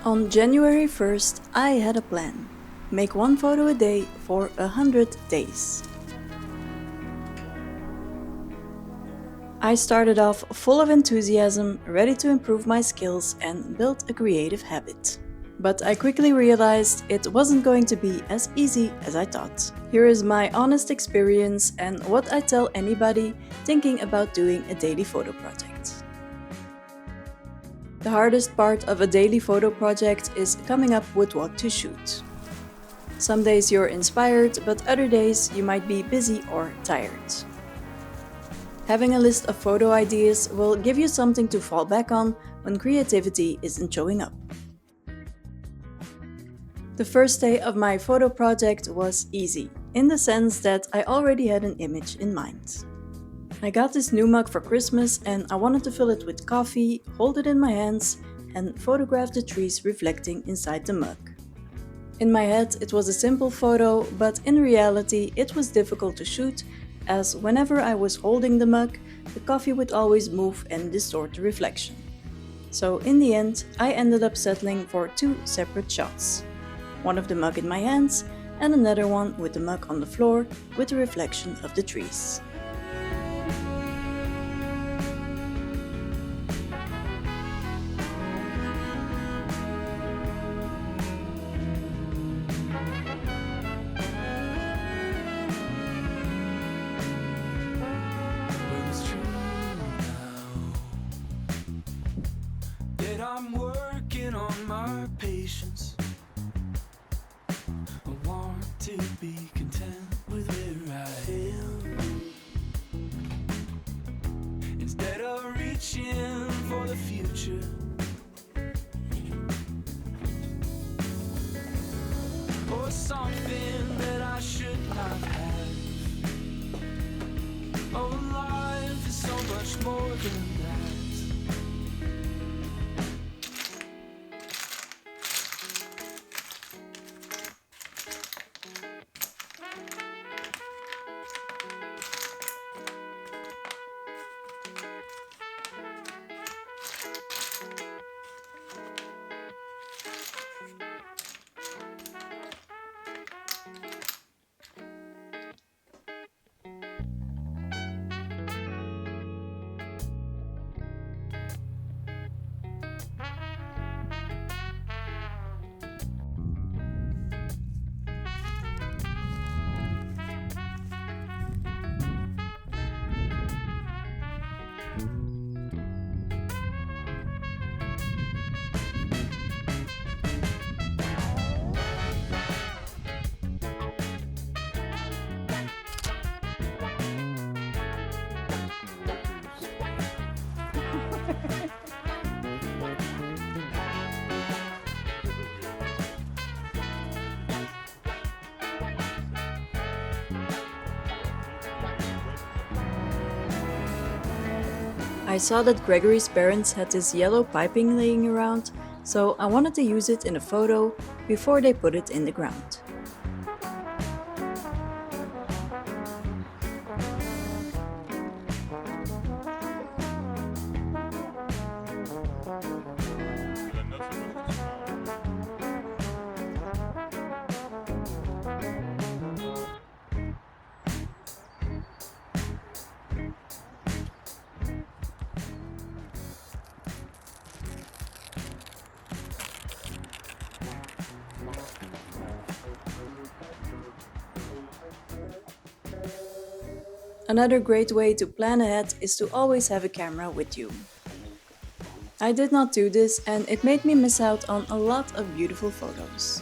On January 1st, I had a plan. Make one photo a day for 100 days. I started off full of enthusiasm, ready to improve my skills and build a creative habit. But I quickly realized it wasn't going to be as easy as I thought. Here is my honest experience and what I tell anybody thinking about doing a daily photo project. The hardest part of a daily photo project is coming up with what to shoot. Some days you're inspired, but other days you might be busy or tired. Having a list of photo ideas will give you something to fall back on when creativity isn't showing up. The first day of my photo project was easy, in the sense that I already had an image in mind. I got this new mug for Christmas and I wanted to fill it with coffee, hold it in my hands, and photograph the trees reflecting inside the mug. In my head it was a simple photo, but in reality it was difficult to shoot, as whenever I was holding the mug, the coffee would always move and distort the reflection. So in the end, I ended up settling for two separate shots. One of the mug in my hands and another one with the mug on the floor with the reflection of the trees. I'm working on my patience. I want to be content with where I am, instead of reaching for the future. Or something that I should not have. Oh, life is so much more than that. I saw that Gregory's parents had this yellow piping laying around, so I wanted to use it in a photo before they put it in the ground. Another great way to plan ahead is to always have a camera with you. I did not do this and it made me miss out on a lot of beautiful photos.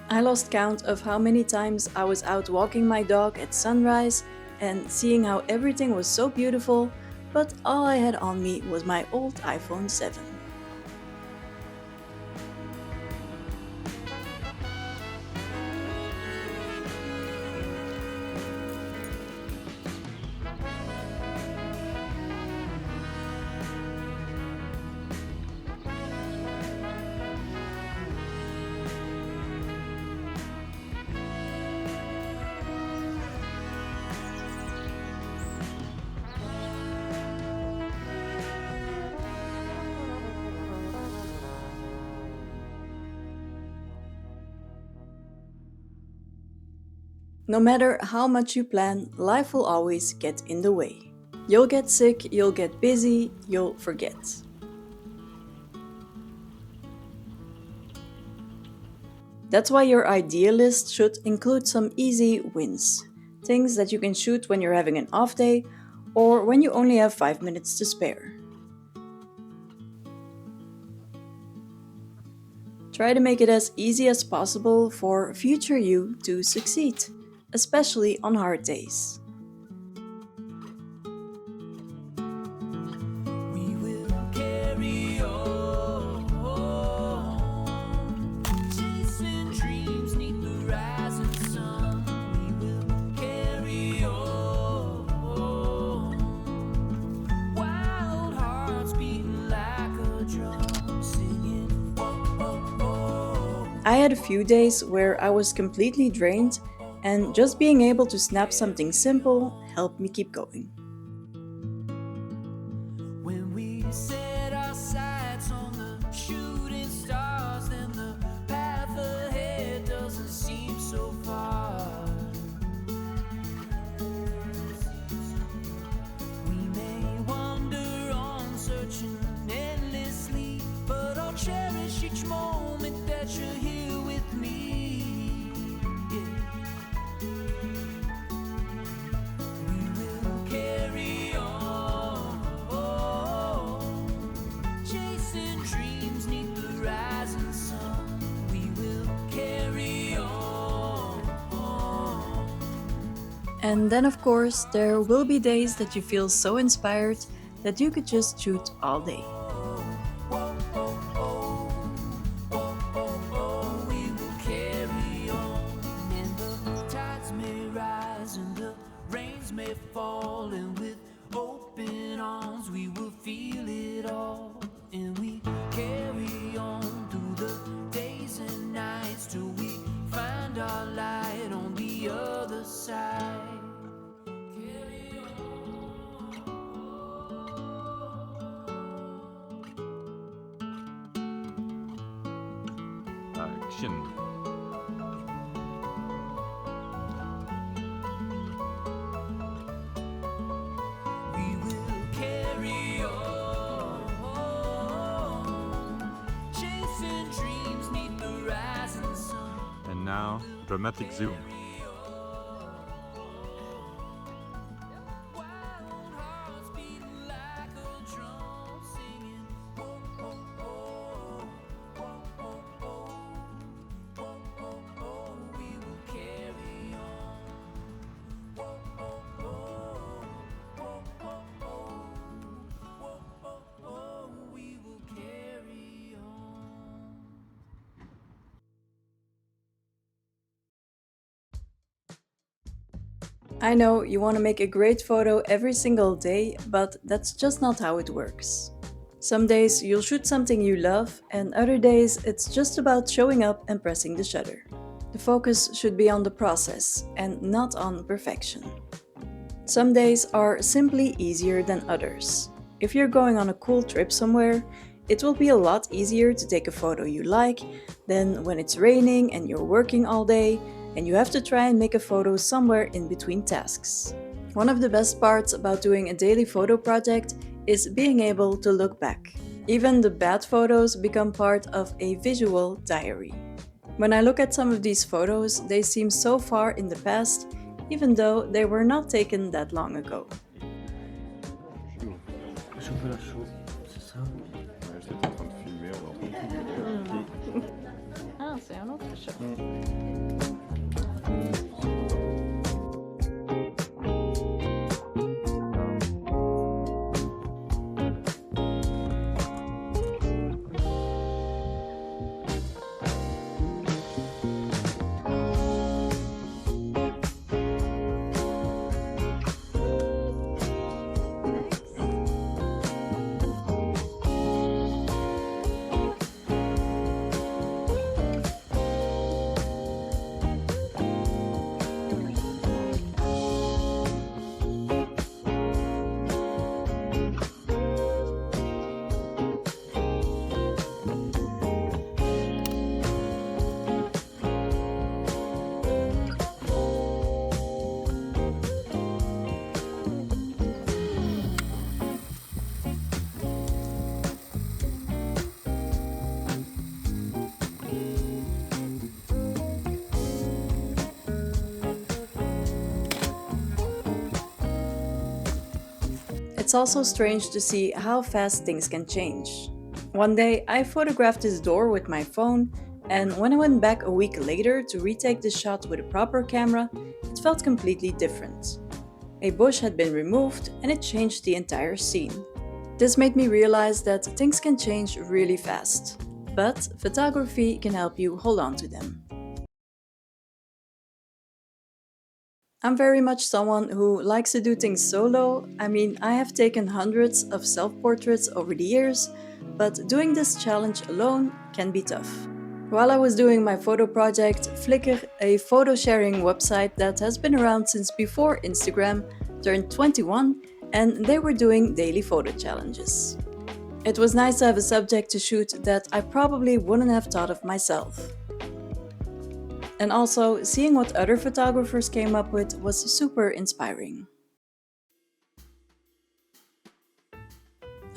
I lost count of how many times I was out walking my dog at sunrise and seeing how everything was so beautiful, but all I had on me was my old iPhone 7. No matter how much you plan, life will always get in the way. You'll get sick, you'll get busy, you'll forget. That's why your idea list should include some easy wins. Things that you can shoot when you're having an off day or when you only have 5 minutes to spare. Try to make it as easy as possible for future you to succeed, especially on hard days. We will carry on, chasing dreams 'neath the rising sun. We will carry on, wild hearts beating like a drum, singing. I had a few days where I was completely drained, and just being able to snap something simple helped me keep going. When we set our sights on the shooting stars, then the path ahead doesn't seem so far. We may wander on, searching endlessly, but I'll cherish each moment that you're here with me. Yeah. We will carry on, chasing dreams 'neath the rising sun. We will carry on. And then, of course, there will be days that you feel so inspired that you could just shoot all day. We will carry on, and the tides may rise and the rains may fall, and with open arms we will feel it all, and we carry on through the days and nights till we find our light on the other side. Carry Action. We will carry on, chasing dreams 'neath the rising sun. And now, dramatic zoom. Wild hearts beating like a drum, singing. Oh, oh, oh, oh, oh, oh, oh, oh, oh. We will carry on. Oh, oh, oh, oh, oh, oh, oh, oh, oh. We will carry on. I know you want to make a great photo every single day, but that's just not how it works. Some days you'll shoot something you love, and other days it's just about showing up and pressing the shutter. The focus should be on the process and not on perfection. Some days are simply easier than others. If you're going on a cool trip somewhere, it will be a lot easier to take a photo you like than when it's raining and you're working all day and you have to try and make a photo somewhere in between tasks. One of the best parts about doing a daily photo project is being able to look back. Even the bad photos become part of a visual diary. When I look at some of these photos, they seem so far in the past, even though they were not taken that long ago. Chauffer la chaud, c'est ça? Ouais, j'étais en train de filmer, on va Ah, c'est un autre chat. it's also strange to see how fast things can change. One day, I photographed this door with my phone, and when I went back a week later to retake the shot with a proper camera, it felt completely different. A bush had been removed, and it changed the entire scene. This made me realize that things can change really fast, but photography can help you hold on to them. I'm very much someone who likes to do things solo. I mean, I have taken hundreds of self-portraits over the years, but doing this challenge alone can be tough. While I was doing my photo project, Flickr, a photo sharing website that has been around since before Instagram, turned 21, and they were doing daily photo challenges. It was nice to have a subject to shoot that I probably wouldn't have thought of myself. And also, seeing what other photographers came up with was super inspiring.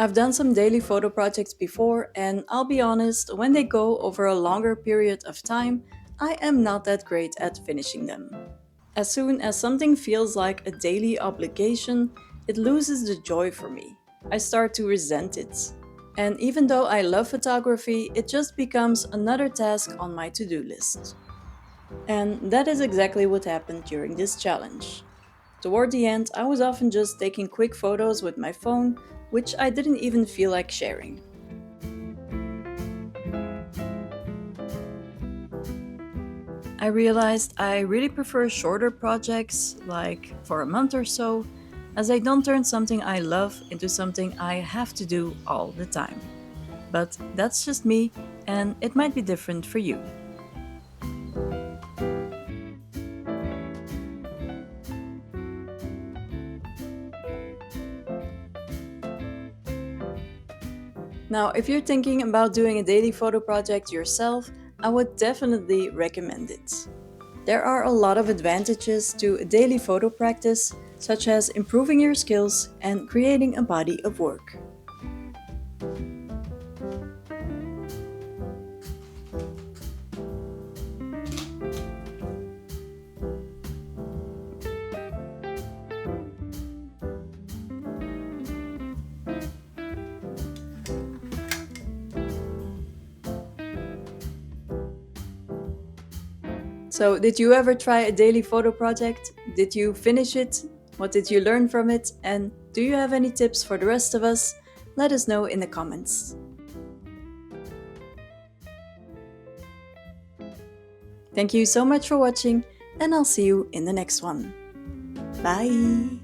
I've done some daily photo projects before, and I'll be honest, when they go over a longer period of time, I am not that great at finishing them. As soon as something feels like a daily obligation, it loses the joy for me. I start to resent it. And even though I love photography, it just becomes another task on my to-do list. And that is exactly what happened during this challenge. Toward the end, I was often just taking quick photos with my phone, which I didn't even feel like sharing. I realized I really prefer shorter projects, like for a month or so, as I don't turn something I love into something I have to do all the time. But that's just me, and it might be different for you. Now, if you're thinking about doing a daily photo project yourself, I would definitely recommend it. There are a lot of advantages to a daily photo practice, such as improving your skills and creating a body of work. So, did you ever try a daily photo project? Did you finish it? What did you learn from it? And do you have any tips for the rest of us? Let us know in the comments. Thank you so much for watching, and I'll see you in the next one. Bye!